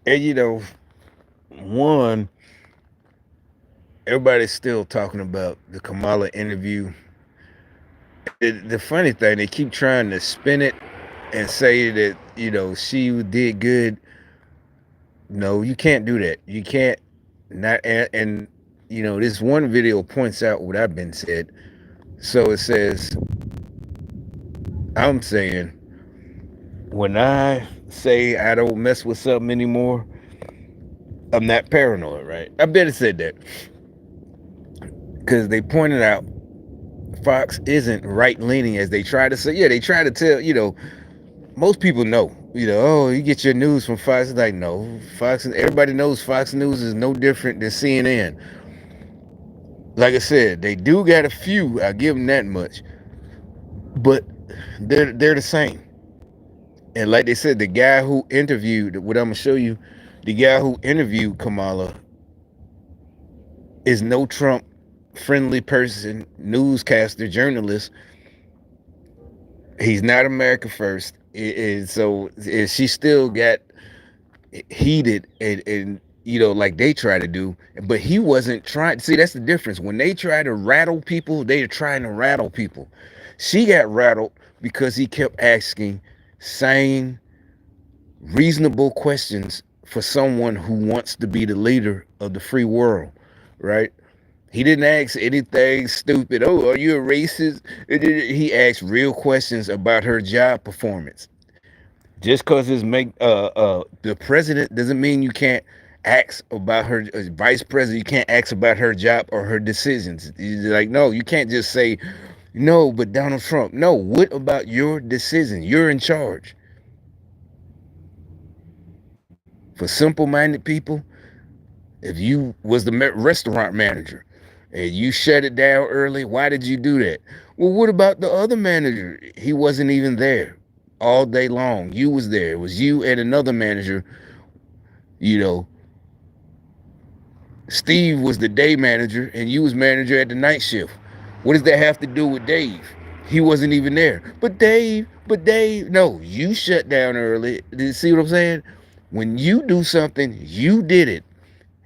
And one, everybody's still talking about the Kamala interview. The funny thing, they keep trying to spin it and say that she did good. No, you can't do that. You can't not and this one video points out what I've been said. So it says, I'm saying, when I say I don't mess with something anymore, I'm not paranoid, right? I better said that because they pointed out Fox isn't right leaning as they try to say. Yeah, they try to tell. Most people know. Oh, you get your news from Fox. It's like, no, Fox. Everybody knows Fox News is no different than CNN. Like I said, they do got a few. I give them that much, but they're the same. And like they said, the guy who interviewed, what I'm gonna show you, the guy who interviewed Kamala is no Trump friendly person, newscaster, journalist. He's not America first. So she still got heated and like they try to do, but he wasn't trying. See, that's the difference. When they try to rattle people, they're trying to rattle people. She got rattled because he kept asking sane, reasonable questions for someone who wants to be the leader of the free world, right? He didn't ask anything stupid. Oh, are you a racist? He asked real questions about her job performance. Just because it's the president doesn't mean you can't ask about her vice president. You can't ask about her job or her decisions. You're like, no, you can't just say no, but Donald Trump. No, what about your decision? You're in charge. For simple-minded people, if you was the restaurant manager and you shut it down early, why did you do that? Well, what about the other manager? He wasn't even there all day long. You was there. It was you and another manager. You know, Steve was the day manager and you was manager at the night shift. What does that have to do with Dave? He wasn't even there. But Dave, no, you shut down early. You see what I'm saying? When you do something, you did it.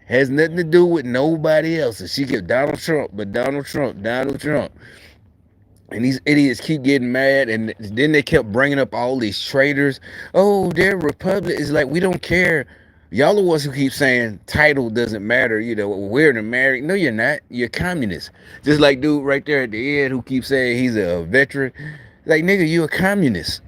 Has nothing to do with nobody else. And she kept Donald Trump, but Donald Trump, Donald Trump. And these idiots keep getting mad, and then they kept bringing up all these traitors. Oh, they're Republicans. It's like, we don't care. Y'all are the ones who keep saying title doesn't matter. We're in America. No, you're not. You're communists. Just like dude right there at the end who keeps saying he's a veteran. Like, nigga, you a communist.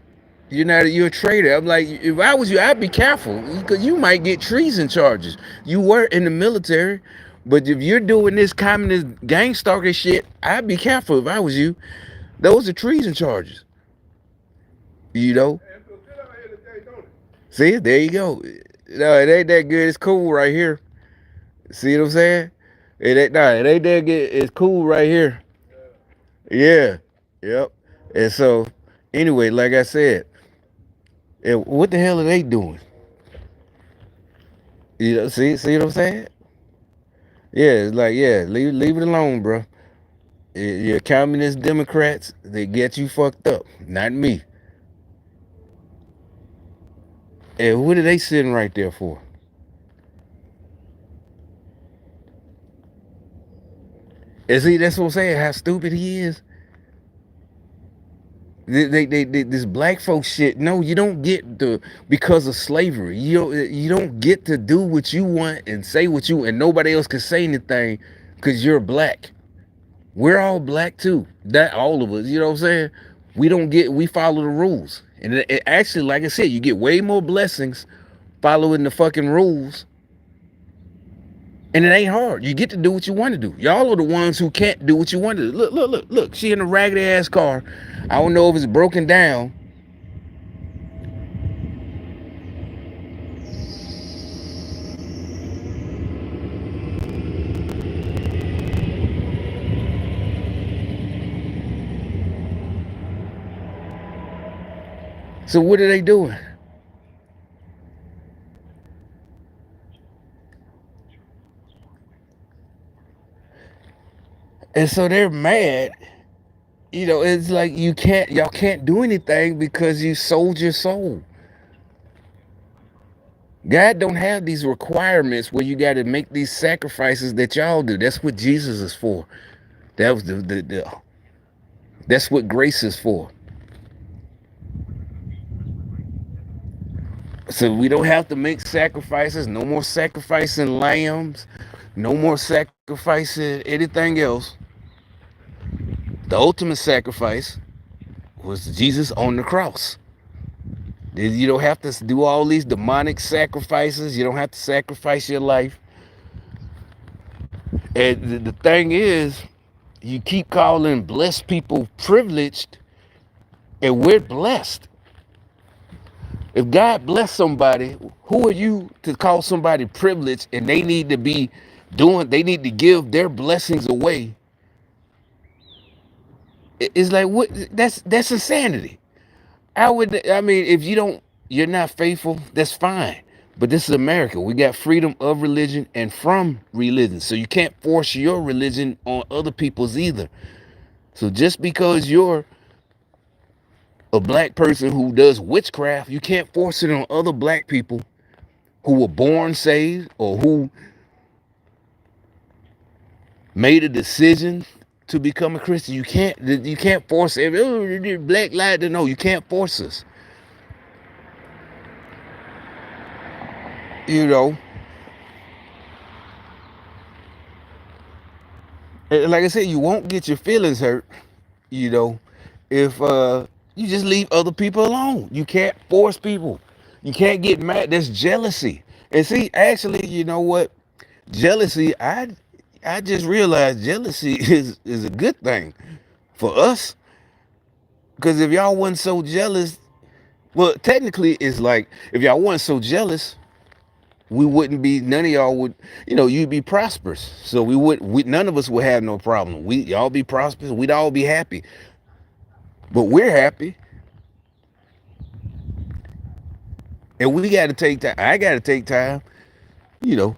You're a traitor. I'm like, if I was you, I'd be careful because you might get treason charges. You were in the military, but if you're doing this communist gang stalker shit, I'd be careful if I was you. Those are treason charges. You know? See, there you go. No, it ain't that good. It's cool right here. See what I'm saying? It ain't that good. It's cool right here. Yeah. Yep. And so, anyway, like I said, what the hell are they doing? See what I'm saying? Yeah, it's like, yeah, leave it alone, bro. Your communist Democrats, they get you fucked up, not me. And what are they sitting right there for? And see, that's what I'm saying, how stupid he is. This black folks shit. No, you don't get the because of slavery. You don't get to do what you want and say what you and nobody else can say anything because you're black. We're all black too. That all of us. You know what I'm saying? We follow the rules, and it actually, like I said, you get way more blessings following the fucking rules. And it ain't hard. You get to do what you want to do. Y'all are the ones who can't do what you want to do. Look. She in a raggedy ass car. I don't know if it's broken down. So what are they doing? And so they're mad. It's like y'all can't do anything because you sold your soul. God don't have these requirements where you got to make these sacrifices that y'all do. That's what Jesus is for. That was that's what grace is for. So we don't have to make sacrifices. No more sacrificing lambs. No more sacrificing anything else. The ultimate sacrifice was Jesus on the cross. You don't have to do all these demonic sacrifices. You don't have to sacrifice your life. And the thing is, you keep calling blessed people privileged, and we're blessed. If God bless somebody, who are you to call somebody privileged and they need to be they need to give their blessings away? It's like, what? That's insanity. I mean, if you're not faithful, that's fine. But this is America. We got freedom of religion and from religion. So you can't force your religion on other people's either. So just because you're a black person who does witchcraft, you can't force it on other black people who were born saved or who made a decision to become a Christian. You can't force every black light to know. You can't force us. You know, and like I said, you won't get your feelings hurt. You know, if you just leave other people alone. You can't force people. You can't get mad. There's jealousy. And see, actually, you know what? Jealousy, I just realized jealousy is a good thing for us. Because if y'all wasn't so jealous, well, technically it's like if y'all wasn't so jealous, we wouldn't be, none of y'all would, you'd be prosperous. So none of us would have no problem. Y'all be prosperous, we'd all be happy. But we're happy. And we got to take time. I got to take time, you know,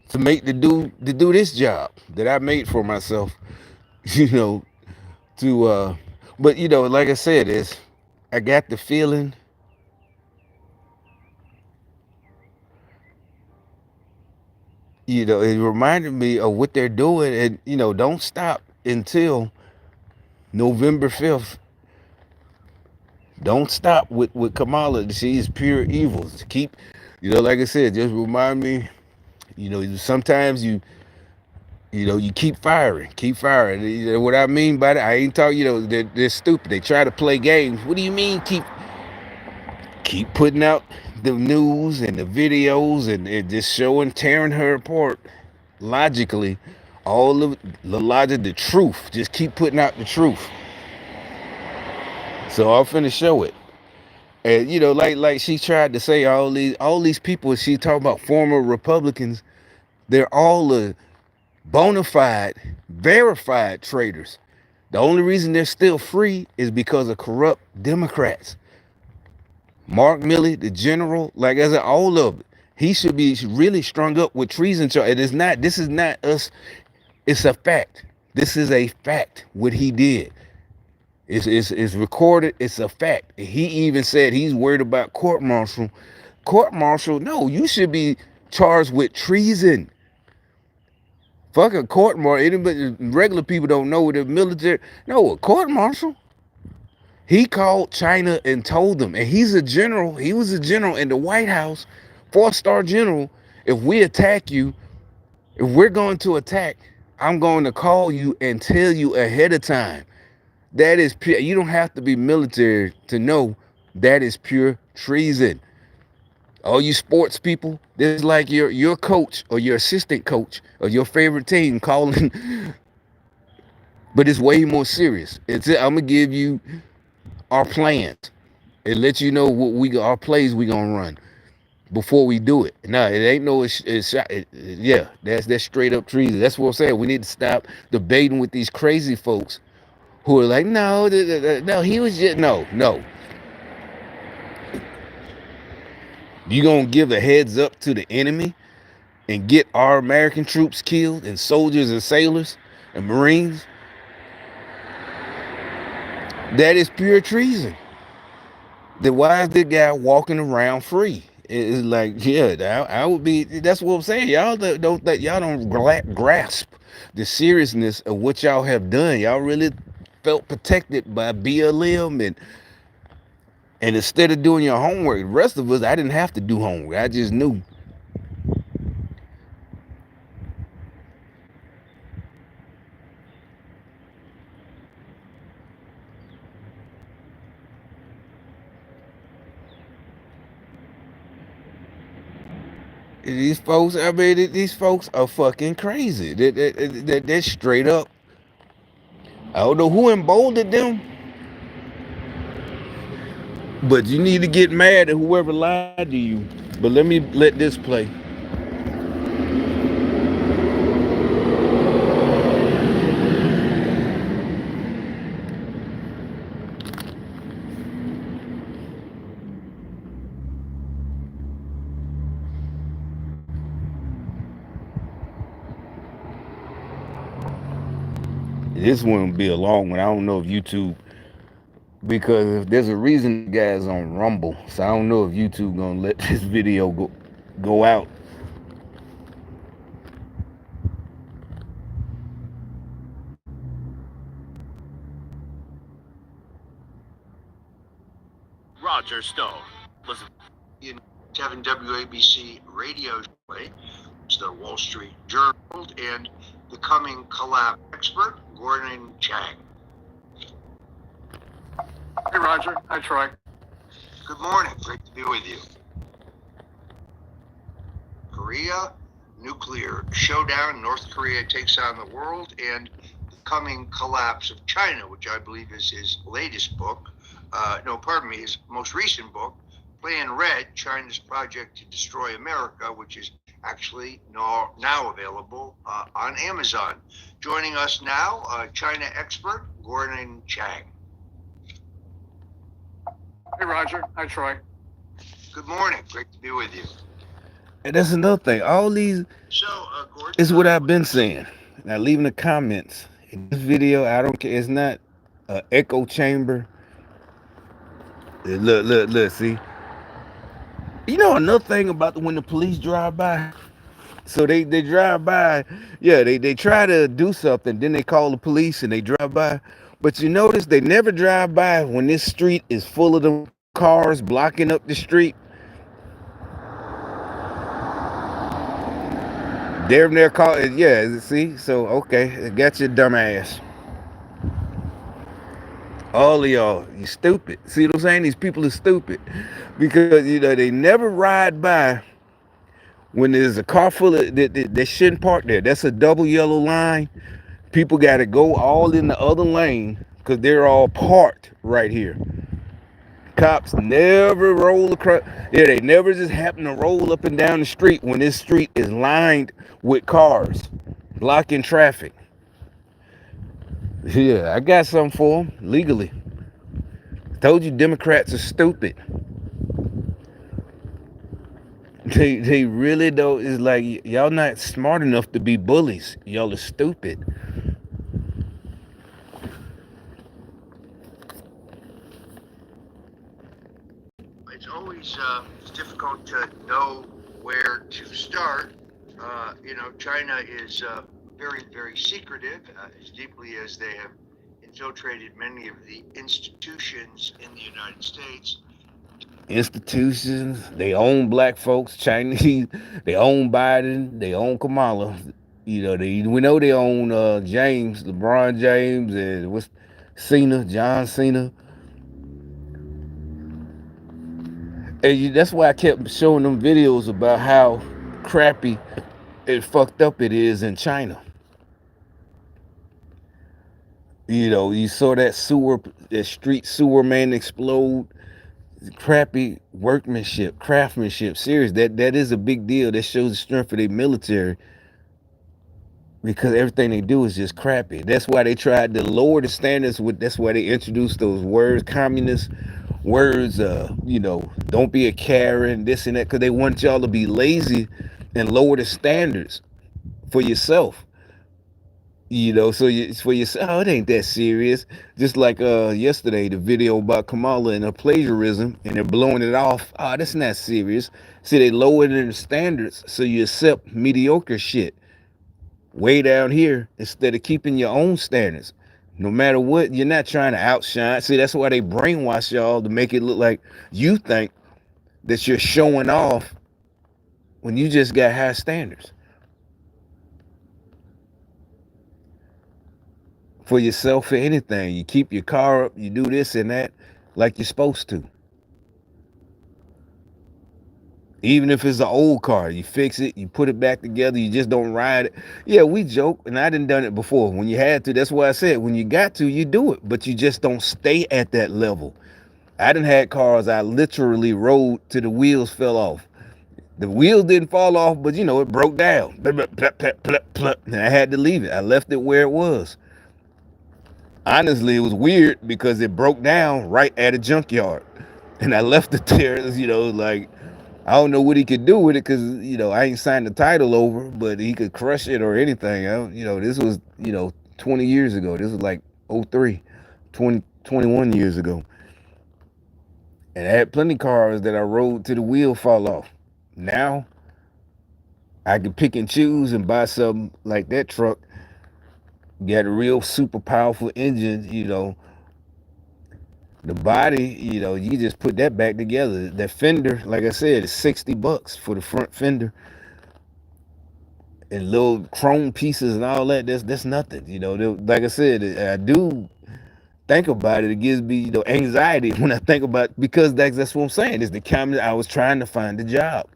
to do this job that I made for myself, you know, to but like I said, I got the feeling, it reminded me of what they're doing, and don't stop until November 5th. Don't stop with Kamala. She is pure evil. Keep, like I said, just remind me, sometimes you keep firing, keep firing. What I mean by that, I ain't talking, they're stupid. They try to play games. What do you mean keep putting out the news and the videos and just showing, tearing her apart logically? All of the logic, the truth. Just keep putting out the truth. So I'm finna show it. And like she tried to say, all these people she talking about former Republicans, they're all bona fide, verified traitors. The only reason they're still free is because of corrupt Democrats. Mark Milley, the general, like I said, all of it. He should be really strung up with treason charge. This is not us. It's a fact. This is a fact, what he did. It's recorded. It's a fact. He even said he's worried about court martial. Court martial? No, you should be charged with treason. Fuck a court martial. Anybody, regular people don't know what the military. No, a court martial. He called China and told them, and he's a general. He was a general in the White House, 4-star general. If we attack you, if we're going to attack, I'm going to call you and tell you ahead of time. That is pure. You don't have to be military to know that is pure treason. All you sports people, this is like your coach or your assistant coach or your favorite team calling, but it's way more serious. I'm gonna give you our plans and let you know what our plays we gonna run before we do it. No, it ain't no. Yeah, that's straight up treason. That's what I'm saying. We need to stop debating with these crazy folks who are like, no, no, he was just no. You gonna give a heads up to the enemy and get our American troops killed and soldiers and sailors and Marines? That is pure treason. Then why is the guy walking around free? It's like, yeah, I would be. That's what I'm saying. Y'all don't grasp the seriousness of what y'all have done. Y'all really felt protected by BLM, and instead of doing your homework, the rest of us, I didn't have to do homework. I just knew. These folks, I mean, these folks are fucking crazy. They're straight up. I don't know who emboldened them, but you need to get mad at whoever lied to you. But let me let this play. This one will be a long one. I don't know if YouTube, because if there's a reason the guy's on Rumble, so I don't know if YouTube gonna let this video go out. Roger Stone. Listen. In 7 WABC radio show, it's the Wall Street Journal and the coming collapse expert, Gordon Chang. Hey, Roger. Hi, Troy. Good morning. Great to be with you. Korea, nuclear showdown. North Korea takes on the world, and the coming collapse of China, which I believe is his latest book. His most recent book, Plan Red, China's Project to Destroy America, which is actually now available on Amazon. Joining us now, China expert, Gordon Chang. Hey, Roger. Hi, Troy. Good morning. Great to be with you. And that's another thing. All these Gordon, is what I've been saying. Now, leave in the comments. In this video, I don't care. It's not an echo chamber. Look, see. You know another thing about when the police drive by? So they drive by, yeah, they try to do something, then they call the police and they drive by. But you notice they never drive by when this street is full of the cars blocking up the street. Damn near call it, yeah, see? So okay, got your dumb ass. All of y'all, you stupid. See what I'm saying? These people are stupid. Because they never ride by when there's a car full of they shouldn't park there. That's a double yellow line. People gotta go all in the other lane because they're all parked right here. Cops never roll across. Yeah, they never just happen to roll up and down the street when this street is lined with cars, blocking traffic. Yeah, I got something for them legally. Told you Democrats are stupid. They really don't. It's like y'all not smart enough to be bullies. Y'all are stupid. It's always difficult to know where to start. China is very, very secretive, as deeply as they have infiltrated many of the institutions in the United States. Institutions, they own black folks, Chinese, they own Biden, they own Kamala. We know they own James, LeBron James, and what's John Cena. And that's why I kept showing them videos about how crappy and fucked up it is in China. You saw that street sewer man explode. Crappy workmanship, craftsmanship. Serious, that is a big deal. That shows the strength of their military, because everything they do is just crappy. That's why they tried to lower the standards. That's why they introduced those words, communist words. Don't be a Karen, this and that, because they want y'all to be lazy and lower the standards for yourself. So for yourself, oh, it ain't that serious. Just like yesterday, the video about Kamala and her plagiarism, and they're blowing it off. Oh, that's not serious. See, they lowered the standards, so you accept mediocre shit way down here instead of keeping your own standards. No matter what, you're not trying to outshine. See, that's why they brainwash y'all to make it look like you think that you're showing off when you just got high standards for yourself, for anything. You keep your car up, you do this and that like you're supposed to. Even if it's an old car, you fix it, you put it back together, you just don't ride it. Yeah, we joke, and I done it before. When you had to, that's why I said when you got to, you do it, but you just don't stay at that level. I done had cars I literally rode till the wheels fell off. The wheels didn't fall off, but it broke down. And I had to leave it. I left it where it was. Honestly, it was weird because it broke down right at a junkyard. And I left it there, like I don't know what he could do with it because I ain't signed the title over, but he could crush it or anything. This was 20 years ago. This was like '03, 21 years ago, and I had plenty of cars that I rode till the wheel fall off. Now I can pick and choose and buy something like that truck. Got a real super powerful engine. The body. You just put that back together. That fender, like I said, is $60 for the front fender and little chrome pieces and all that. That's nothing. Like I said, I do think about it. It gives me anxiety when I think about because that's what I'm saying. It's the comment I was trying to find a job.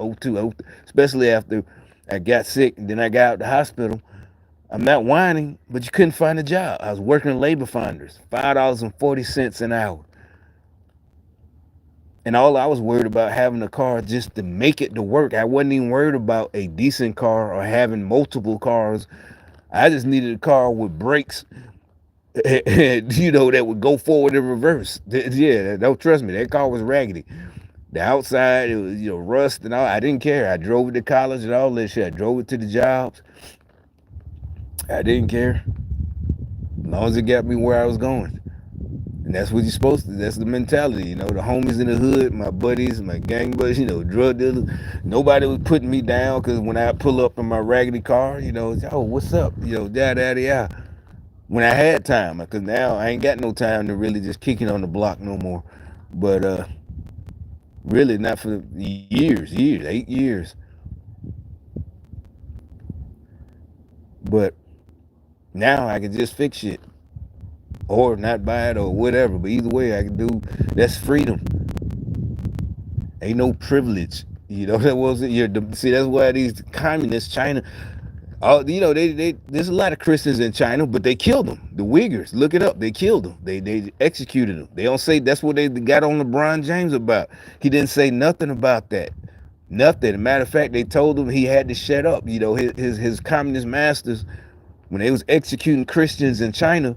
Especially after I got sick and then I got out the hospital. I'm not whining, but you couldn't find a job. I was working in labor finders, $5.40 an hour. And all I was worried about having a car just to make it to work. I wasn't even worried about a decent car or having multiple cars. I just needed a car with brakes, that would go forward and reverse. Yeah, don't trust me. That car was raggedy. The outside, it was, rust and all. I didn't care. I drove it to college and all that shit. I drove it to the jobs. I didn't care. As long as it got me where I was going. And that's what you're supposed to. That's the mentality. The homies in the hood, my buddies, my gang buddies, drug dealers. Nobody was putting me down because when I pull up in my raggedy car, oh, what's up? Da da da. When I had time, because now I ain't got no time to really just kick it on the block no more. But really not for years, 8 years. But now I can just fix it or not buy it or whatever. But either way, I can do. That's freedom. Ain't no privilege. That wasn't your. See, that's why these communists, China. They there's a lot of Christians in China, but they killed them. The Uyghurs, look it up. They killed them. They executed them. They don't say that's what they got on LeBron James about. He didn't say nothing about that. Nothing. Matter of fact, they told him he had to shut up. His communist masters when they was executing Christians in China.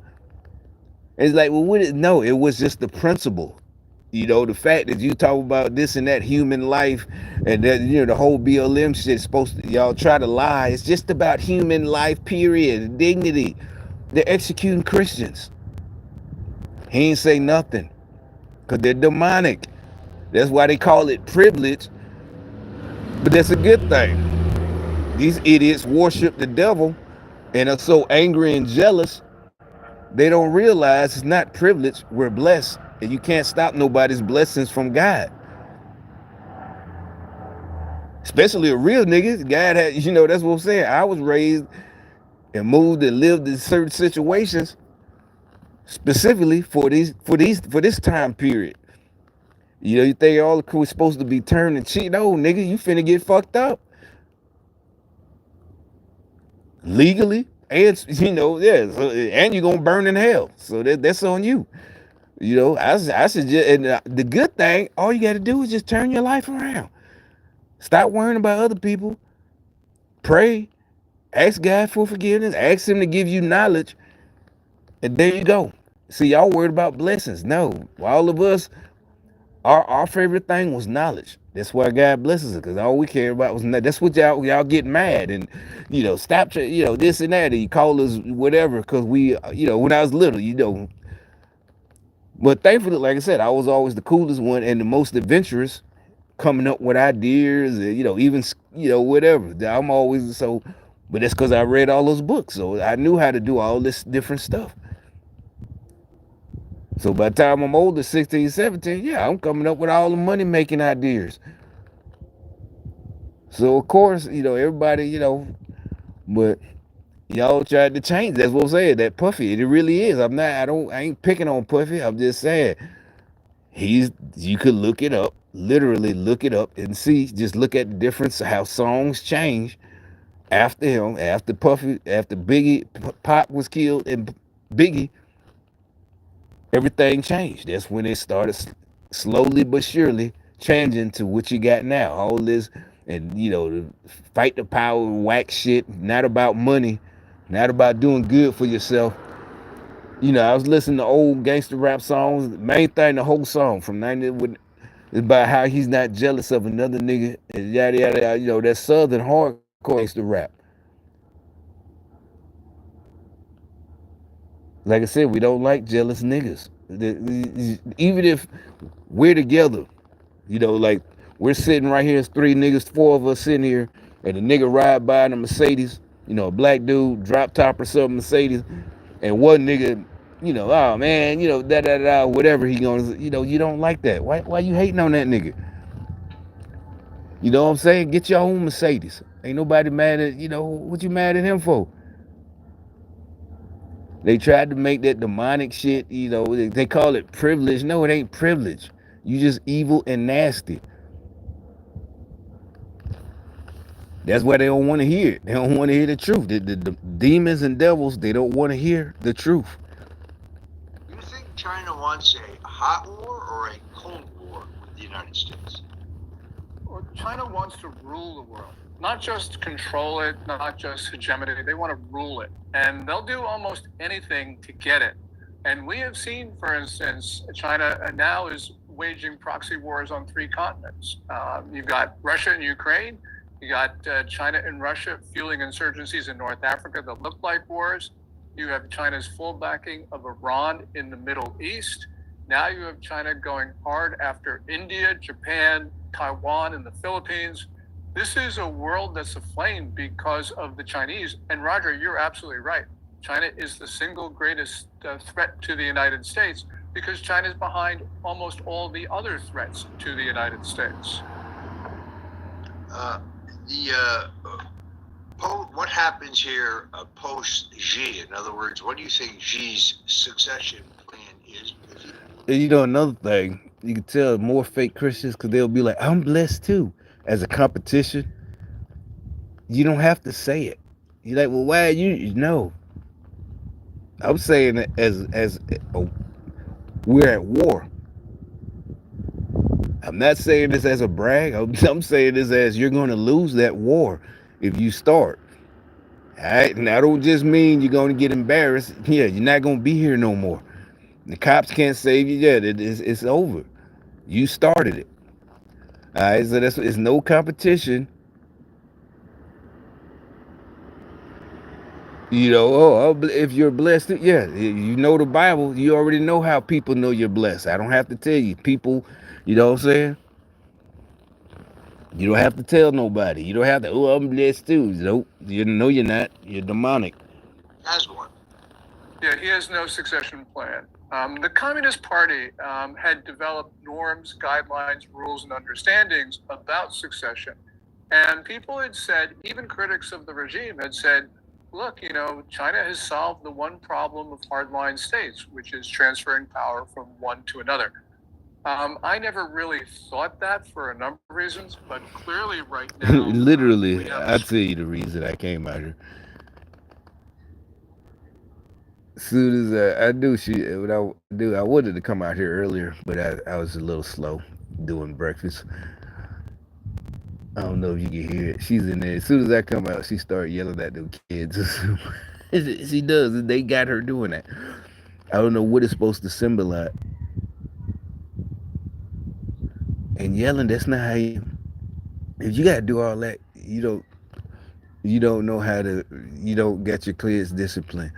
It's like, well, no, it was just the principle. The fact that you talk about this and that human life and that, the whole BLM shit is supposed to, y'all try to lie. It's just about human life, period, dignity. They're executing Christians. He ain't say nothing because they're demonic. That's why they call it privilege, but that's a good thing. These idiots worship the devil and are so angry and jealous, they don't realize it's not privilege. We're blessed, and you can't stop nobody's blessings from God. Especially a real nigga. God had, that's what I'm saying. I was raised and moved and lived in certain situations specifically for this time period. You think all the crew is supposed to be turning cheat? No, nigga, you finna get fucked up legally, and yeah, and you're gonna burn in hell. So that's on you. I suggest, and the good thing, all you got to do is just turn your life around. Stop worrying about other people. Pray, ask God for forgiveness, ask Him to give you knowledge, and there you go. See, y'all worried about blessings. No, Our favorite thing was knowledge. That's why God blesses us, because all we cared about was that's what y'all get mad and stop this and that. And you call us whatever because we when I was little, But thankfully, like I said, I was always the coolest one and the most adventurous, coming up with ideas and even whatever. I'm always so, but that's because I read all those books, so I knew how to do all this different stuff. So by the time I'm older, 16, 17, yeah, I'm coming up with all the money making ideas. So of course, everybody, but y'all tried to change. That's what I'm saying. That Puffy, it really is. I ain't picking on Puffy. I'm just saying you could look it up, literally look it up and see, just look at the difference, how songs change after him, after Puffy, after Biggie, Pop was killed and Biggie, everything changed. That's when it started slowly but surely changing to what you got now. All this, and the fight the power, whack shit, not about money, not about doing good for yourself. I was listening to old gangster rap songs. The main thing, the whole song from 90 is about how he's not jealous of another nigga and yada yada yada. That southern hardcore gangster rap. Like I said, we don't like jealous niggas. Even if we're together, like we're sitting right here, it's three niggas, four of us sitting here, and the nigga ride by in a Mercedes, a black dude, drop top or something, Mercedes, and one nigga, oh man, da da da, whatever he gonna, you don't like that. Why you hating on that nigga? You know what I'm saying? Get your own Mercedes. Ain't nobody mad at, what you mad at him for? They tried to make that demonic shit, they call it privilege. No, it ain't privilege. You just evil and nasty. That's why they don't want to hear it. They don't want to hear the truth. The demons and devils, they don't want to hear the truth. Do you think China wants a hot war or a cold war with the United States? Well, China wants to rule the world, not just control it, not just hegemony. They want to rule it. And they'll do almost anything to get it. And we have seen, for instance, China now is waging proxy wars on 3 continents. You've got Russia and Ukraine. You got China and Russia fueling insurgencies in North Africa that look like wars. You have China's full backing of Iran in the Middle East. Now you have China going hard after India, Japan, Taiwan, and the Philippines. This is a world that's aflame because of the Chinese. And Roger, you're absolutely right. China is the single greatest threat to the United States because China is behind almost all the other threats to the United States. What happens here post Xi? In other words, what do you think Xi's succession plan is? And another thing, you can tell more fake Christians because they'll be like, I'm blessed too. As a competition, you don't have to say it. You're like, well, why are you? No, I'm saying it as we're at war. I'm not saying this as a brag. I'm saying this as you're going to lose that war if you start. All right, and that don't just mean you're going to get embarrassed. Yeah, you're not going to be here no more. The cops can't save you yet. It's over. You started it. All right, so it's no competition. If you're blessed, yeah, you know the Bible. You already know how people know you're blessed. I don't have to tell you. People, you know what I'm saying? You don't have to tell nobody. You don't have to, oh, I'm blessed too. Nope. You know you're not. You're demonic. Has one. Yeah, he has no succession plan. The Communist Party had developed norms, guidelines, rules, and understandings about succession. And people had said, even critics of the regime had said, look, China has solved the one problem of hardline states, which is transferring power from one to another. I never really thought that for a number of reasons, but clearly right now, Literally, I'll tell you the reason I came out here. As soon as I knew what I do, I wanted to come out here earlier, but I was a little slow doing breakfast. I don't know if you can hear it. She's in there. As soon as I come out, she started yelling at them kids. She does. They got her doing that. I don't know what it's supposed to symbolize. And yelling, that's not how you. If you gotta do all that, you don't know how to. You don't get your kids disciplined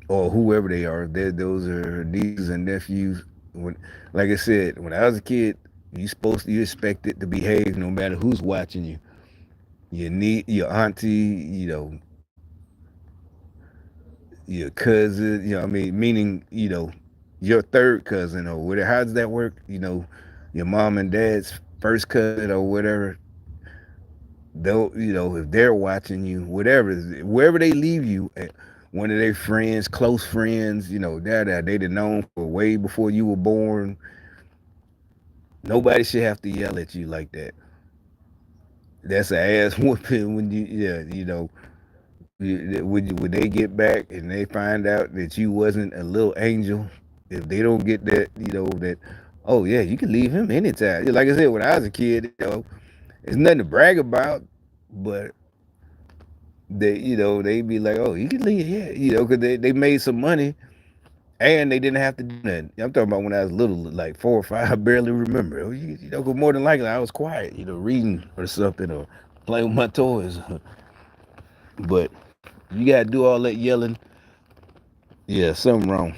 or whoever they are. Those are nieces and nephews. When, like I said, when I was a kid, you expected to behave no matter who's watching you. Your auntie, your cousin, I mean, meaning, your third cousin or whatever. How does that work? Your mom and dad's first cousin or whatever. They'll, if they're watching you, whatever, wherever they leave you, one of their friends, close friends, that they'd known for way before you were born. Nobody should have to yell at you like that. That's an ass whooping when yeah, when they get back and they find out that you wasn't a little angel. If they don't get that, that, oh yeah, you can leave him anytime. Like I said, when I was a kid, it's nothing to brag about, but they be like, oh, you can leave, yeah, because they made some money and they didn't have to do nothing. I'm talking about when I was little, like 4 or 5, I barely remember. 'Cause more than likely I was quiet, reading or something or playing with my toys. But you gotta do all that yelling. Yeah, something wrong.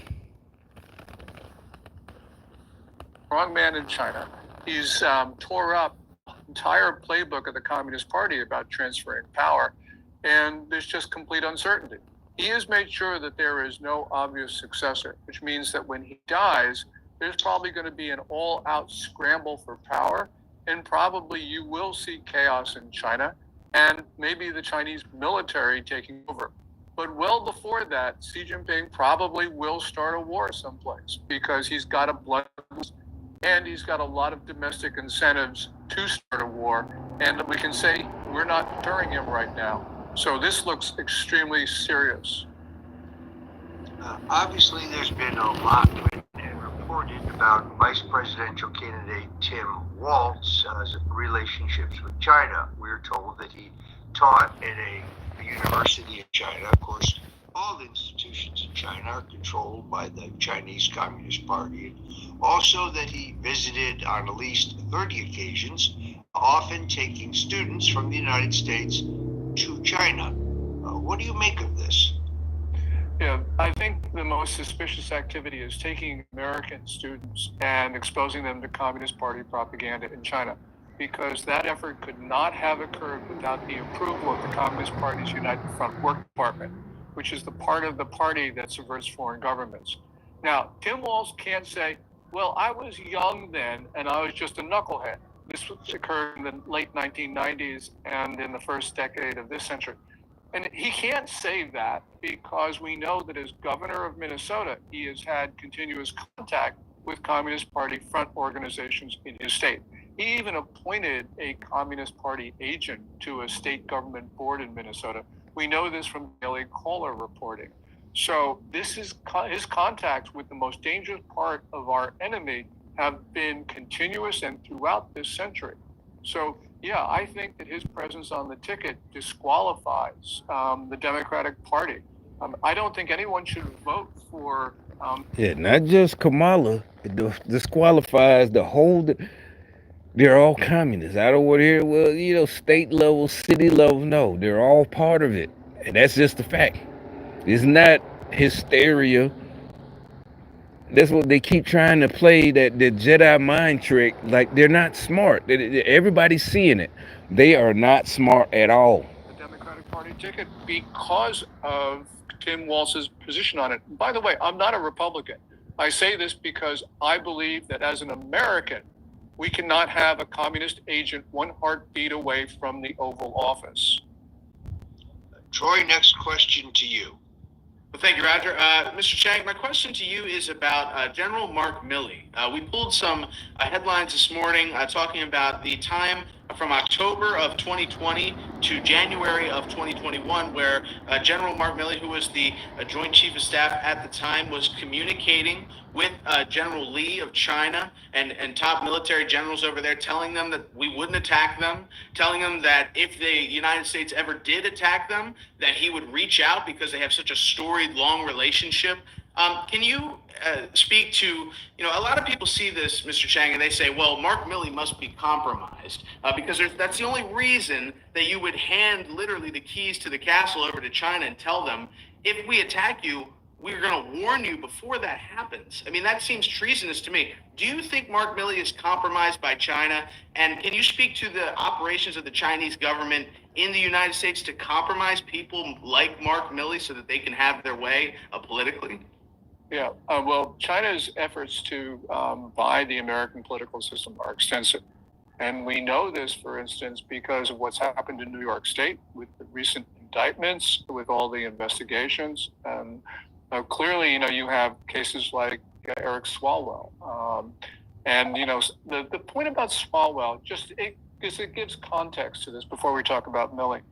Wrong man in China. He's tore up the entire playbook of the Communist Party about transferring power, and there's just complete uncertainty. He has made sure that there is no obvious successor, which means that when he dies, there's probably going to be an all-out scramble for power, and probably you will see chaos in China, and maybe the Chinese military taking over. But well before that, Xi Jinping probably will start a war someplace because he's got a blood and he's got a lot of domestic incentives to start a war. And we can say we're not deterring him right now. So this looks extremely serious. Obviously, there's been a lot written and reported about Vice Presidential candidate Tim Walz's relationships with China. We're told that he taught at a university in China. Of course, all institutions in China are controlled by the Chinese Communist Party. Also, that he visited on at least 30 occasions, often taking students from the United States to China. What do you make of this? Yeah, I think the most suspicious activity is taking American students and exposing them to Communist Party propaganda in China, because that effort could not have occurred without the approval of the Communist Party's United Front Work Department, which is the part of the party that subverts foreign governments. Now, Tim Walz can't say, well, I was young then and I was just a knucklehead. This occurred in the late 1990s and in the first decade of this century. And he can't say that because we know that as governor of Minnesota, he has had continuous contact with Communist Party front organizations in his state. He even appointed a Communist Party agent to a state government board in Minnesota. We know this from Daily Caller reporting. So this is his contacts with the most dangerous part of our enemy have been continuous and throughout this century. So yeah, I think that his presence on the ticket disqualifies the Democratic Party. I don't think anyone should vote for. Yeah, not just Kamala. It disqualifies the whole. They're all communists. I don't want to hear, well, state level, city level. No, they're all part of it. And that's just the fact. It's not hysteria. That's what they keep trying to play, that the Jedi mind trick. Like, they're not smart. Everybody's seeing it. They are not smart at all. The Democratic Party ticket because of Tim Walz's position on it. By the way, I'm not a Republican. I say this because I believe that as an American, we cannot have a communist agent 1 heartbeat away from the Oval Office. Troy, next question to you. Well, thank you, Roger. Mr. Chang, my question to you is about General Mark Milley. We pulled some headlines this morning talking about the time from October of 2020 to January of 2021, where General Mark Milley, who was the Joint Chief of Staff at the time, was communicating with General Lee of China and top military generals over there, telling them that we wouldn't attack them, telling them that if the United States ever did attack them, that he would reach out because they have such a storied, long relationship Can you speak to, a lot of people see this, Mr. Chang, and they say, well, Mark Milley must be compromised because that's the only reason that you would hand literally the keys to the castle over to China and tell them, if we attack you, we're going to warn you before that happens. I mean, that seems treasonous to me. Do you think Mark Milley is compromised by China? And can you speak to the operations of the Chinese government in the United States to compromise people like Mark Milley so that they can have their way politically? Yeah, well, China's efforts to buy the American political system are extensive. And we know this, for instance, because of what's happened in New York State with the recent indictments, with all the investigations. And clearly, you have cases like Eric Swalwell. And, the point about Swalwell, because it gives context to this before we talk about Milley.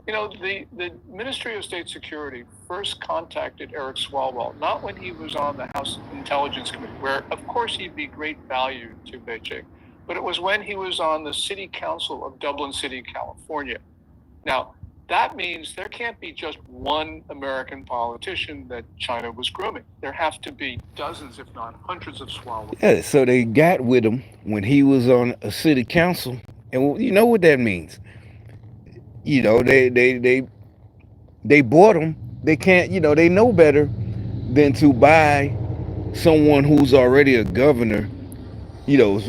The Ministry of State Security first contacted Eric Swalwell, not when he was on the House Intelligence Committee, where, of course, he'd be great value to Beijing, but it was when he was on the City Council of Dublin City, California. Now, that means there can't be just one American politician that China was grooming. There have to be dozens, if not hundreds, of Swalwells. Yeah, so they got with him when he was on a city council, and you know what that means. They bought him. They can't. They know better than to buy someone who's already a governor. You know,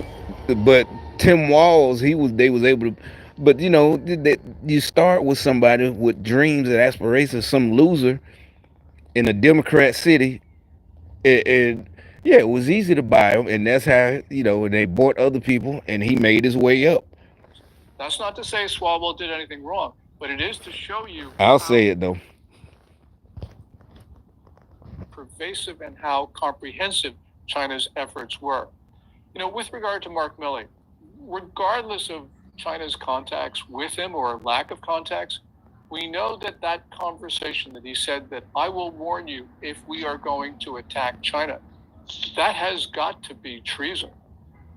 but Tim Walz, they was able to. But that you start with somebody with dreams and aspirations, some loser in a Democrat city, and yeah, it was easy to buy him, and that's how and they bought other people, and he made his way up. That's not to say Swalwell did anything wrong, but it is to show you I'll say it though. Pervasive and how comprehensive China's efforts were. With regard to Mark Milley, regardless of China's contacts with him or lack of contacts, we know that conversation that he said that I will warn you if we are going to attack China, that has got to be treason.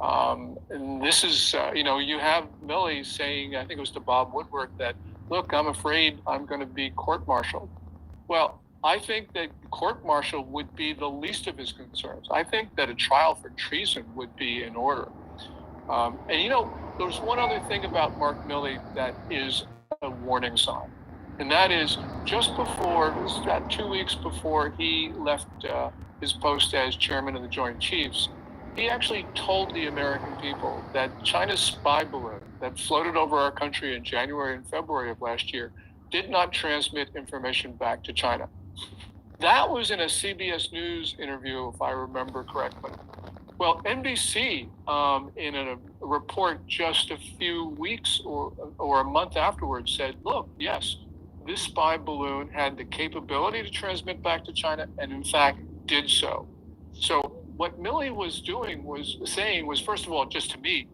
And this is, you have Milley saying, I think it was to Bob Woodward, that, look, I'm afraid I'm going to be court-martialed. Well, I think that court-martial would be the least of his concerns. I think that a trial for treason would be in order. And there's one other thing about Mark Milley that is a warning sign, and that is just before, it was about 2 weeks before he left his post as chairman of the Joint Chiefs, he actually told the American people that China's spy balloon that floated over our country in January and February of last year did not transmit information back to China. That was in a CBS News interview, if I remember correctly. Well, NBC, in a report just a few weeks or a month afterwards, said, look, yes, this spy balloon had the capability to transmit back to China, and in fact did so. So what Milley was saying was, first of all, just to me,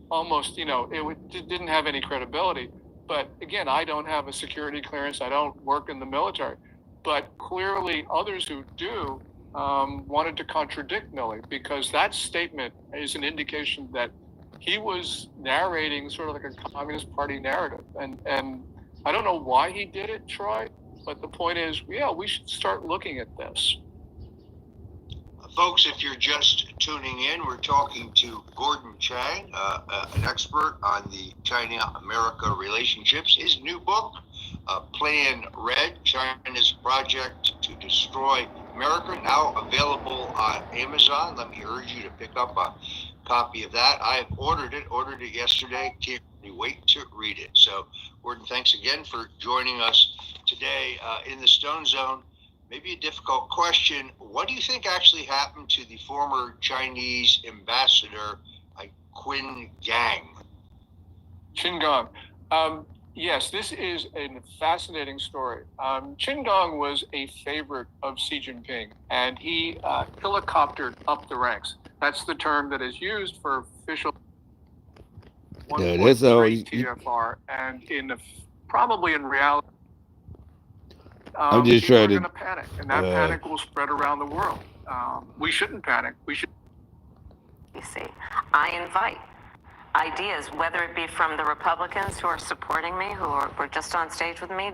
almost, it didn't have any credibility. But again, I don't have a security clearance. I don't work in the military. But clearly others who do wanted to contradict Milley, because that statement is an indication that he was narrating sort of like a Communist Party narrative. And I don't know why he did it, Troy, but the point is, yeah, we should start looking at this. Folks, if you're just tuning in, we're talking to Gordon Chang, an expert on the China-America relationships. His new book, Plan Red, China's Project to Destroy America, now available on Amazon. Let me urge you to pick up a copy of that. I have ordered it yesterday. Can't really wait to read it. So, Gordon, thanks again for joining us today in the Stone Zone. Maybe a difficult question. What do you think actually happened to the former Chinese ambassador, Qin Gang? Qin Gang. Yes, this is a fascinating story. Qin Gang was a favorite of Xi Jinping, and he helicoptered up the ranks. That's the term that is used for official 1.3 TFR, and probably in reality, I'm just people trying are to going to panic, and that panic will spread around the world. We shouldn't panic. We should. You see, I invite ideas, whether it be from the Republicans who are supporting me, who were just on stage with me.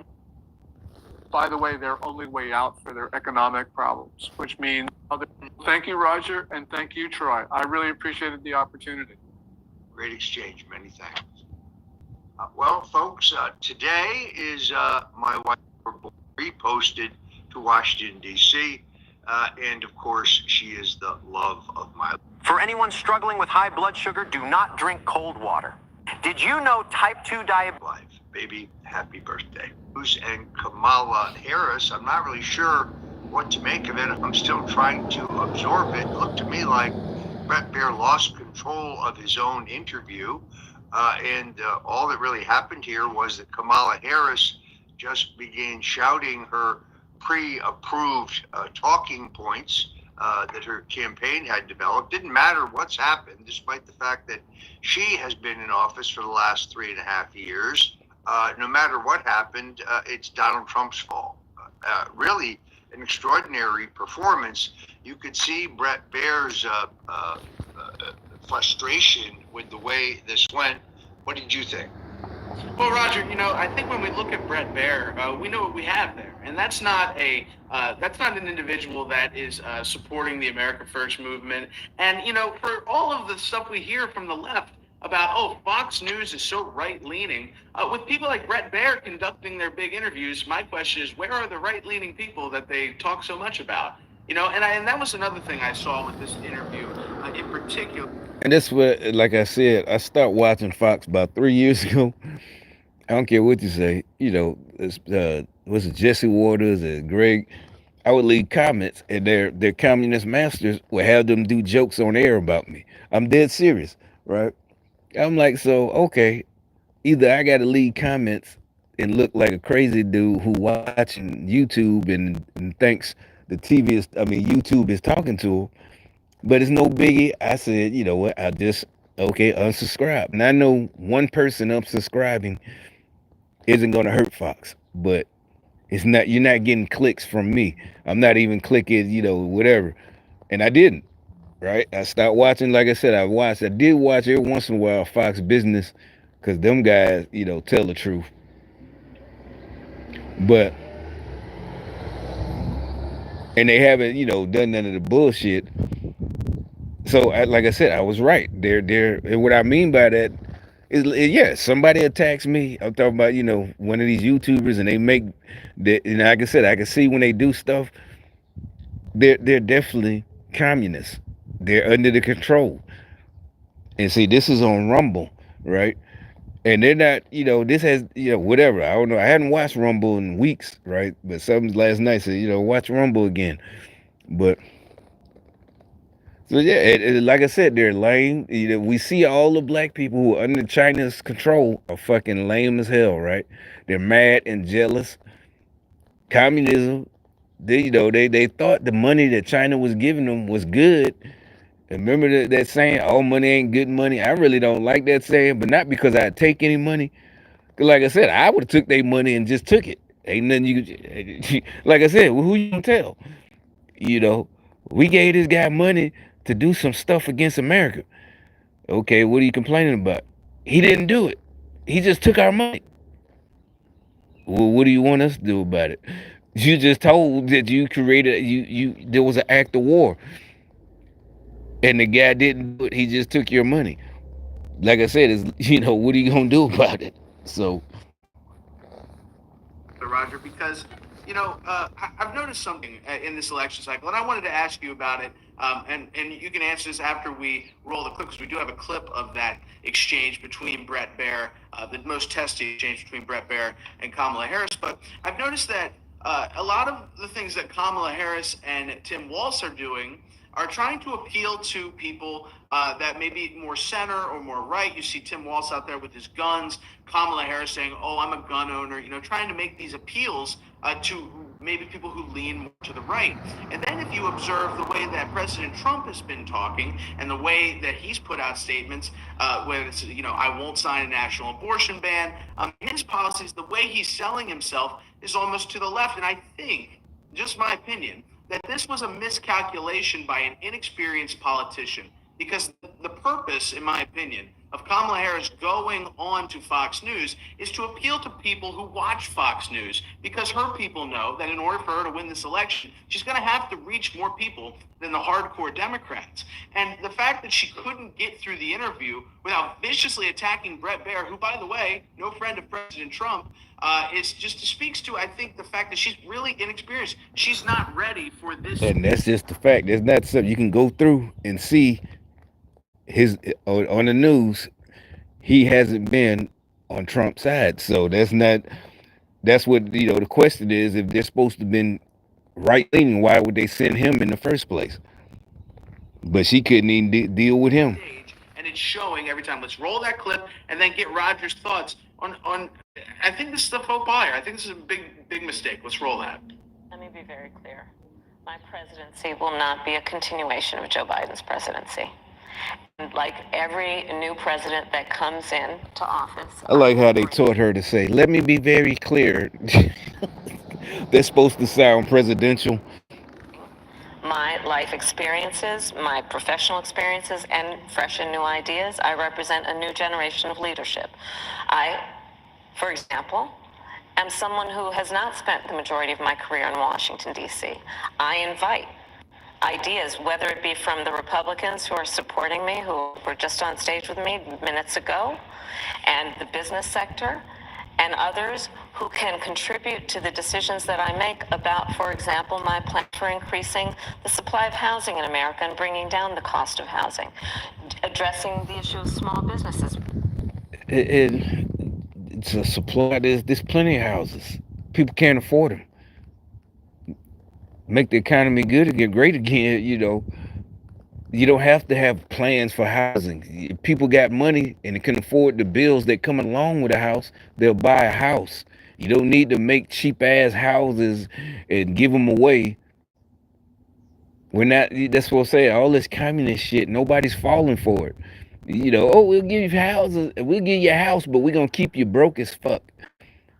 by the way, their only way out for their economic problems, which means thank you, Roger, and thank you, Troy. I really appreciated the opportunity. Great exchange. Many thanks. Well, folks, today is my wife reposted to Washington, D.C., and of course, she is the love of my life. For anyone struggling with high blood sugar, do not drink cold water. Did you know type 2 diabetes? Baby, happy birthday. And Kamala Harris, I'm not really sure what to make of it. I'm still trying to absorb it. It looked to me like Bret Baier lost control of his own interview. And all that really happened here was that Kamala Harris just began shouting her pre-approved talking points that her campaign had developed. Didn't matter what's happened, despite the fact that she has been in office for the last 3.5 years. No matter what happened, it's Donald Trump's fault. Really an extraordinary performance. You could see Bret Baier's frustration with the way this went. What did you think? Well, Roger, I think when we look at Bret Baier, we know what we have there, and that's not an individual that is supporting the America First movement. And for all of the stuff we hear from the left about, Fox News is so right-leaning, with people like Bret Baier conducting their big interviews, my question is, where are the right-leaning people that they talk so much about? And that was another thing I saw with this interview in particular. And that's what, like I said, I started watching Fox about 3 years ago. I don't care what you say. It's, was it Jesse Waters and Greg? I would leave comments, and their communist masters would have them do jokes on air about me. I'm dead serious, right? I'm like, so okay, either I got to leave comments and look like a crazy dude who watching YouTube and thinks the YouTube is talking to him, but it's no biggie. I said, you know what? I just unsubscribe. And I know one person unsubscribing isn't going to hurt Fox, but it's not. You're not getting clicks from me. I'm not even clicking, whatever. And I didn't. Right? I stopped watching. Like I said, I did watch every once in a while Fox Business, because them guys, tell the truth. But and they haven't, done none of the bullshit. So, like I said, I was right. And what I mean by that is, yeah, somebody attacks me. I'm talking about, one of these YouTubers, and they make that. And like I said, I can see when they do stuff. They're definitely communists. They're under the control. And see, this is on Rumble, right? And they're not, this has, whatever. I don't know. I hadn't watched Rumble in weeks, right? But something last night said, watch Rumble again. But so yeah, like I said, they're lame. We see all the black people who are under China's control are fucking lame as hell, right? They're mad and jealous. Communism, they thought the money that China was giving them was good. Remember that saying, all money ain't good money? I really don't like that saying, but not because I take any money. Cause like I said, I would have took their money and just took it. Ain't nothing you like I said, who you gonna tell? We gave this guy money to do some stuff against America. Okay, what are you complaining about? He didn't do it. He just took our money. Well, what do you want us to do about it? You just told that you created there was an act of war. And the guy didn't do it. He just took your money. Like I said, what are you gonna do about it? So, Roger, because I've noticed something in this election cycle, and I wanted to ask you about it. And you can answer this after we roll the clip, because we do have a clip of that exchange between Bret Baier, the most testy exchange between Bret Baier and Kamala Harris. But I've noticed that a lot of the things that Kamala Harris and Tim Walz are doing are trying to appeal to people that may be more center or more right. You see Tim Walz out there with his guns, Kamala Harris saying, I'm a gun owner, trying to make these appeals to maybe people who lean more to the right. And then if you observe the way that President Trump has been talking and the way that he's put out statements, whether it's, I won't sign a national abortion ban, his policies, the way he's selling himself is almost to the left. And I think, just my opinion, that this was a miscalculation by an inexperienced politician, because the purpose, in my opinion, of Kamala Harris going on to Fox News is to appeal to people who watch Fox News, because her people know that in order for her to win this election, she's going to have to reach more people than the hardcore Democrats. And the fact that she couldn't get through the interview without viciously attacking Bret Baier, who, by the way, no friend of President Trump, is just speaks to, I think, the fact that she's really inexperienced. She's not ready for this. And that's just the fact. There's not something you can go through and see his on the news. He hasn't been on Trump's side, so that's not. That's what the question is. If they're supposed to have been right leaning, why would they send him in the first place? But she couldn't even deal with him. And it's showing every time. Let's roll that clip and then get Roger's thoughts on. I think this is the faux pas. I think this is a big mistake. Let's roll that. Let me be very clear. My presidency will not be a continuation of Joe Biden's presidency. And like every new president that comes in to office, I like how they taught her to say, "Let me be very clear." They're supposed to sound presidential. my life experiences, my professional experiences, and fresh and new ideas, I represent a new generation of leadership. I, for example, am someone who has not spent the majority of my career in Washington, D.C. I invite ideas, whether it be from the Republicans who are supporting me, who were just on stage with me minutes ago, and the business sector, and others who can contribute to the decisions that I make about, for example, my plan for increasing the supply of housing in America and bringing down the cost of housing, addressing the issue of small businesses. It's a supply. There's plenty of houses. People can't afford them. Make the economy good again, great again. You don't have to have plans for housing. If people got money and they can afford the bills that come along with a house, they'll buy a house. You don't need to make cheap ass houses and give them away. We're not. That's what I'm saying. All this communist shit. Nobody's falling for it. Oh, we'll give you houses. We'll give you a house, but we're gonna keep you broke as fuck.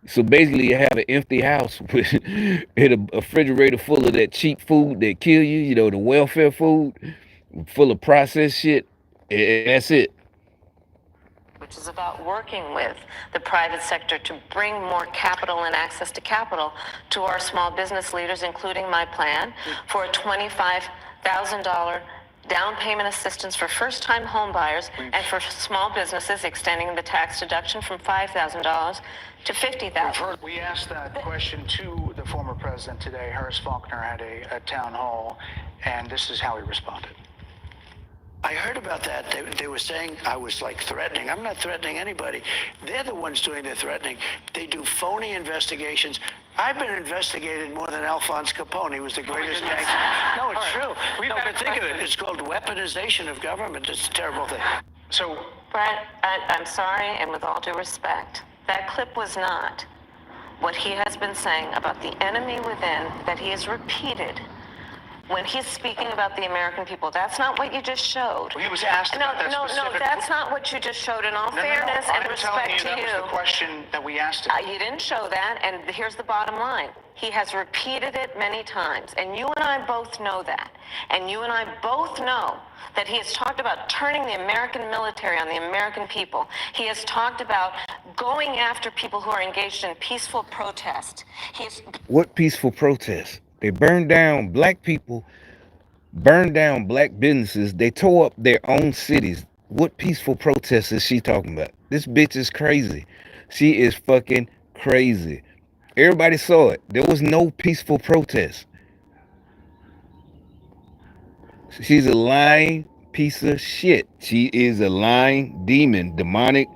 So basically, you have an empty house with a refrigerator full of that cheap food that kill you. The welfare food, full of processed shit, and that's it. Which is about working with the private sector to bring more capital and access to capital to our small business leaders, including my plan for a $25,000 down payment assistance for first-time home buyers, and for small businesses extending the tax deduction from $5,000 to $50,000. We asked that question to the former president today. Harris Faulkner had a town hall, and this is how he responded. I heard about that. They were saying I was like threatening. I'm not threatening anybody. They're the ones doing the threatening. They do phony investigations. I've been investigated more than Alphonse Capone. He was the greatest gangster. No, it's true. No, but think of it. It's called weaponization of government. It's a terrible thing. So, Brett, I'm sorry, and with all due respect, that clip was not what he has been saying about the enemy within that he has repeated when he's speaking about the American people. That's not what you just showed. well, he was asked about that specific... No, that's not what you just showed. In all fairness and respect to you, that you, was the question that we asked him. he didn't show that, and here's the bottom line. He has repeated it many times, and you and I both know that. And you and I both know that he has talked about turning the American military on the American people. He has talked about going after people who are engaged in peaceful protest. What peaceful protest? They burned down black people, burned down black businesses. They tore up their own cities. What peaceful protest is she talking about? This bitch is crazy. She is fucking crazy. Everybody saw it. There was no peaceful protest. She's a lying piece of shit. She is a lying demon, demonic,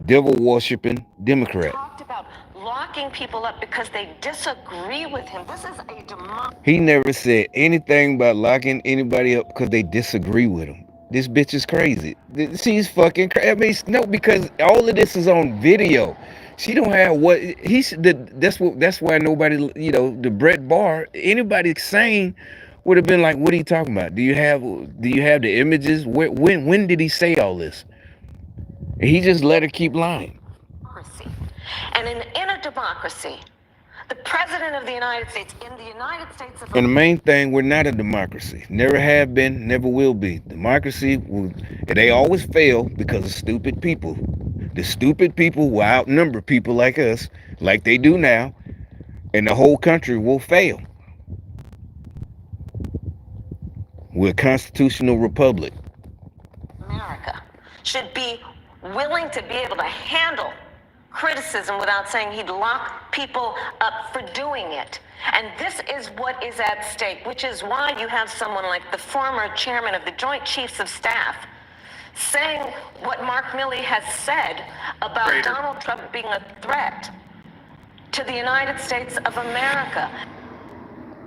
devil-worshipping Democrat. Talked about locking people up because they disagree with him. This is a demonic. He never said anything about locking anybody up because they disagree with him. This bitch is crazy. She's fucking crazy. I mean, no, because all of this is on video. She don't have what he should. That's why nobody, the Brett Barr, anybody sane would have been like, "What are you talking about? Do you have the images? When did he say all this?" And he just let her keep lying. And in a democracy, The President of the United States, in the United States of And the main thing, we're not a democracy. Never have been, never will be. Democracy will, they always fail because of stupid people. The stupid people will outnumber people like us, like they do now, and the whole country will fail. We're a constitutional republic. America should be willing to be able to handle criticism without saying he'd lock people up for doing it. And this is what is at stake, which is why you have someone like the former chairman of the Joint Chiefs of Staff saying what Mark Milley has said about Donald Trump being a threat to the United States of America.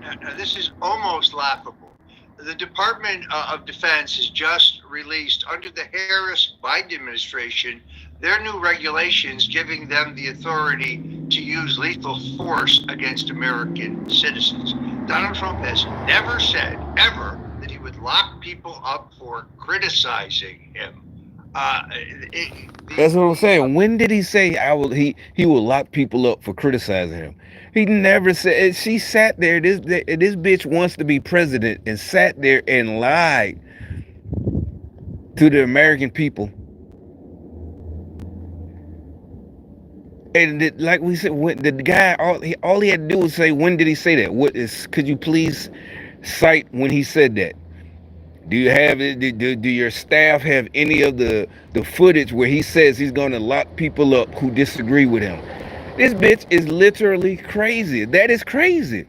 Now, this is almost laughable. The Department of Defense has just released, under the Harris-Biden administration, their new regulations giving them the authority to use lethal force against American citizens. Donald Trump has never said, ever, that he would lock people up for criticizing him. That's what I'm saying. When did he say he will lock people up for criticizing him? He never said. She sat there. This bitch wants to be president and sat there and lied to the American people. And like we said, when the guy, all he had to do was say, when did he say that? What is? Could you please cite when he said that? Do you have it? Do your staff have any of the footage where he says he's going to lock people up who disagree with him? This bitch is literally crazy. That is crazy.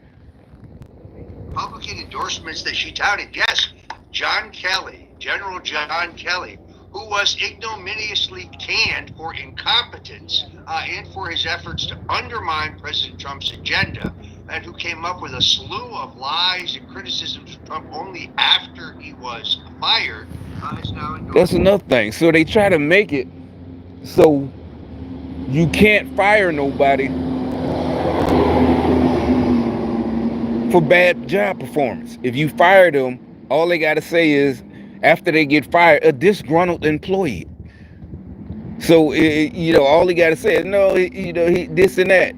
Republican endorsements that she touted, yes, John Kelly, General John Kelly, who was ignominiously canned for incompetence and for his efforts to undermine President Trump's agenda, and who came up with a slew of lies and criticisms of Trump only after he was fired, is now endorsed. That's another thing. So they try to make it so you can't fire nobody for bad job performance. If you fire them, all they got to say is, after they get fired, a disgruntled employee. So, all he got to say is, no, he this and that.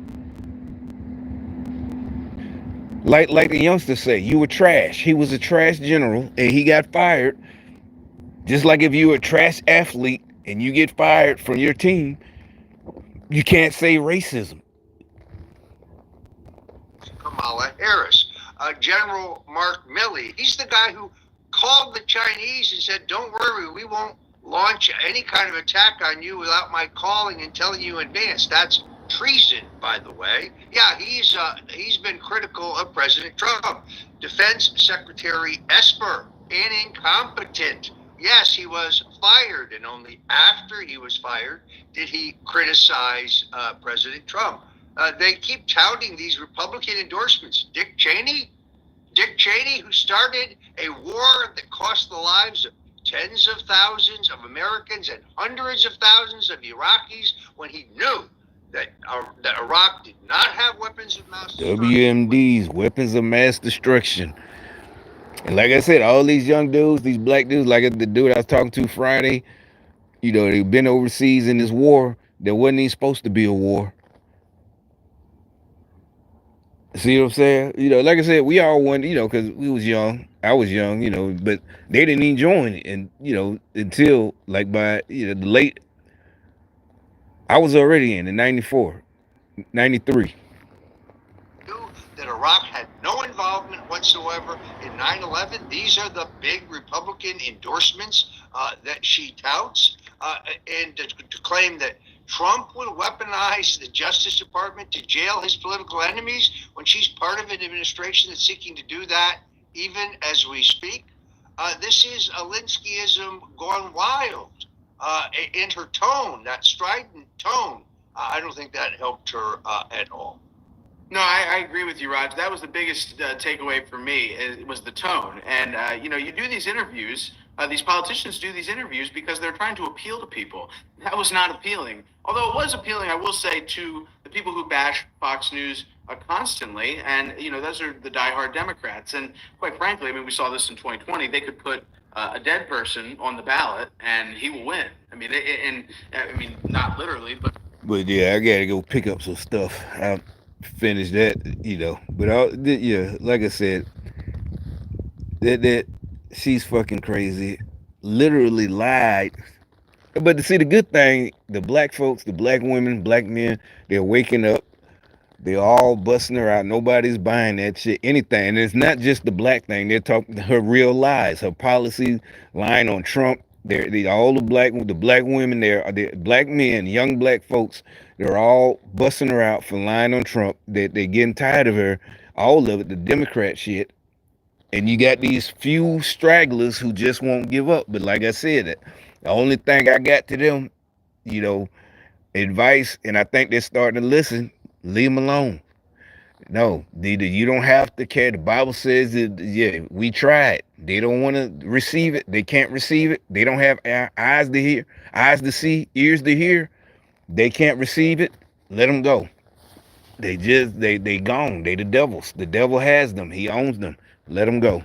Like the youngsters say, you were trash. He was a trash general and he got fired. Just like if you were a trash athlete and you get fired from your team, you can't say racism. Kamala Harris. General Mark Milley, he's the guy who called the Chinese and said, don't worry, we won't launch any kind of attack on you without my calling and telling you in advance. That's treason, by the way. Yeah, he's been critical of President Trump. Defense Secretary Esper, an incompetent. Yes, he was fired, and only after he was fired did he criticize President Trump. They keep touting these Republican endorsements. Dick Cheney, who started a war that cost the lives of tens of thousands of Americans and hundreds of thousands of Iraqis when he knew that Iraq did not have weapons of mass destruction. WMDs, weapons of mass destruction. And like I said, all these young dudes, these black dudes, like the dude I was talking to Friday, they've been overseas in this war. There wasn't even supposed to be a war. See what I'm saying? Like I said, we all wanted, because we was young. I was young, but they didn't even join it. And, until like by, the late, I was already in 94, 93. That Iraq had no involvement whatsoever in 9/11. These are the big Republican endorsements that she touts. And to claim that Trump will weaponize the Justice Department to jail his political enemies when she's part of an administration that's seeking to do that even as we speak. This is Alinskyism gone wild. In her tone, that strident tone, I don't think that helped her at all. No, I agree with you, Raj. That was the biggest takeaway for me. It was the tone. And, you do these interviews. These politicians do these interviews because they're trying to appeal to people. That was not appealing. Although it was appealing, I will say, to the people who bash Fox News constantly. And, those are the diehard Democrats. And quite frankly, we saw this in 2020. They could put a dead person on the ballot and he will win. Not literally, but. But yeah, I gotta go pick up some stuff. finish that, But yeah, like I said, that she's fucking crazy. Literally lied. But to see the good thing, the black folks, the black women, black men, they're waking up. They're all busting her out. Nobody's buying that shit, anything. And it's not just the black thing. They're talking her real lies, her policies, lying on Trump. All the black women, they're black men, young black folks. They're all busting her out for lying on Trump. They're getting tired of her. All of it, the Democrat shit. And you got these few stragglers who just won't give up. But like I said, the only thing I got to them, you know, advice, and I think they're starting to listen. Leave them alone. No, you don't have to care. The Bible says that, yeah, we tried. They don't want to receive it. They can't receive it. They don't have eyes to hear, eyes to see, ears to hear. They can't receive it. Let them go. They gone. They the devils. The devil has them. He owns them. Let them go.